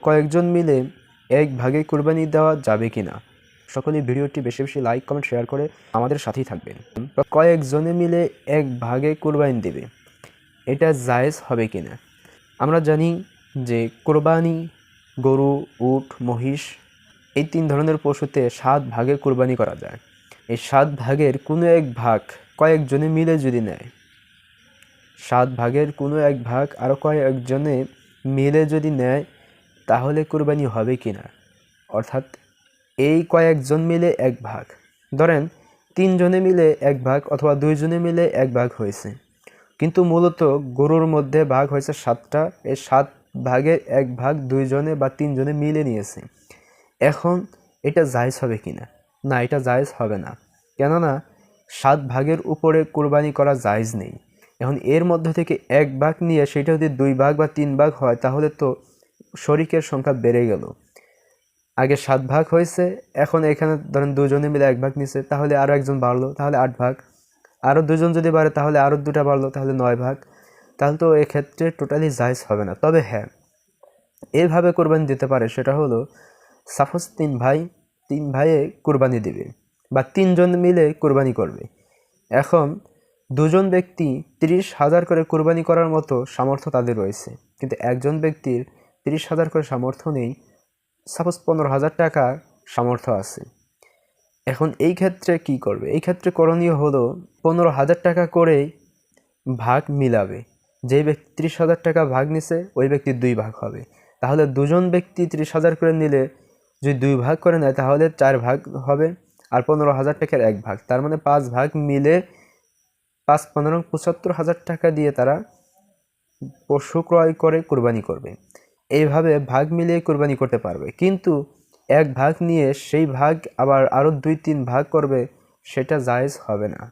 কয়েকজন মিলে এক ভাগে কুরবানি দেওয়া যাবে কিনা? সকলেই ভিডিওটি বেশি বেশি লাইক কমেন্ট শেয়ার করে আমাদের সাথেই থাকবেন। কয়েকজনে মিলে এক ভাগে কুরবানি দেবে, এটা জায়েজ হবে কিনা? আমরা জানি যে কোরবানি গরু, উট, মহিষ এই ৩ ধরনের পশুতে ৭ ভাগে কুরবানি করা যায়। এই ৭ ভাগের কোনো এক ভাগ কয়েকজনে মিলে যদি নেয়, ৭ ভাগের কোনো এক ভাগ আরও কয়েকজনে মিলে যদি নেয়, তাহলে কুরবানি হবে কিনা? অর্থাৎ এই কয়েকজন মিলে এক ভাগ, ধরেন ৩ জনে মিলে এক ভাগ অথবা ২ জনে মিলে এক ভাগ হয়েছে, কিন্তু মূলত গরুর মধ্যে ভাগ হয়েছে ৭টা। এই ৭ ভাগের এক ভাগ ২ জনে বা ৩ জনে মিলে নিয়েছে। এখন এটা জায়েজ হবে কিনা? না, এটা জায়েজ হবে না। কেননা ৭ ভাগের উপরে কুরবানি করা জায়েজ নেই। এখন এর মধ্যে থেকে এক ভাগ নিয়ে সেটা যদি ২ ভাগ বা ৩ ভাগ হয়, তাহলে তো শরিকের সংখ্যা বেড়ে গেল। আগে ৭ ভাগ হয়েছে, এখন এখানে ধরেন ২ জনে মিলে এক ভাগ নিছে, তাহলে আরও একজন বাড়লো, তাহলে ৮ ভাগ। আরও ২ জন যদি বাড়ে, তাহলে আরও ২টা বাড়লো, তাহলে ৯ ভাগ। তাহলে তো এক্ষেত্রে টোটালি জায়েজ হবে না। তবে হ্যাঁ, এভাবে কোরবানি দিতে পারে। সেটা হলো সাপোজ ৩ ভাইয়ে কোরবানি দিবে বা ৩ জন মিলে কোরবানি করবে। এখন ২ জন ব্যক্তি ৩০,০০০ করে কোরবানি করার মতো সামর্থ্য তাদের রয়েছে, কিন্তু একজন ব্যক্তির ৩০,০০০ করে সামর্থ্য নেই, সাপোজ ১৫,০০০ টাকা সামর্থ্য আছে। এখন এই ক্ষেত্রে কি করবে? এই ক্ষেত্রে করণীয় হলো ১৫,০০০ টাকা করে ভাগ মিলাবে। যে ব্যক্তি ৩০,০০০ টাকা ভাগ নিছে, ওই ব্যক্তির ২ ভাগ হবে। তাহলে ২ জন ব্যক্তি ৩০,০০০ করে নিলে যদি ২ ভাগ করে নেয়, তাহলে ৪ ভাগ হবে, আর ১৫,০০০ টাকার ১ ভাগ, তার মানে ৫ ভাগ মিলে ৫-১৫ ৭৫,০০০ টাকা দিয়ে তারা পশু ক্রয় করে কোরবানি করবে। এইভাবে ভাগ মিলিয়ে কোরবানি করতে পারবে। কিন্তু এক ভাগ নিয়ে সেই ভাগ আবার আরও ২-৩ ভাগ করবে, সেটা জায়েজ হবে না।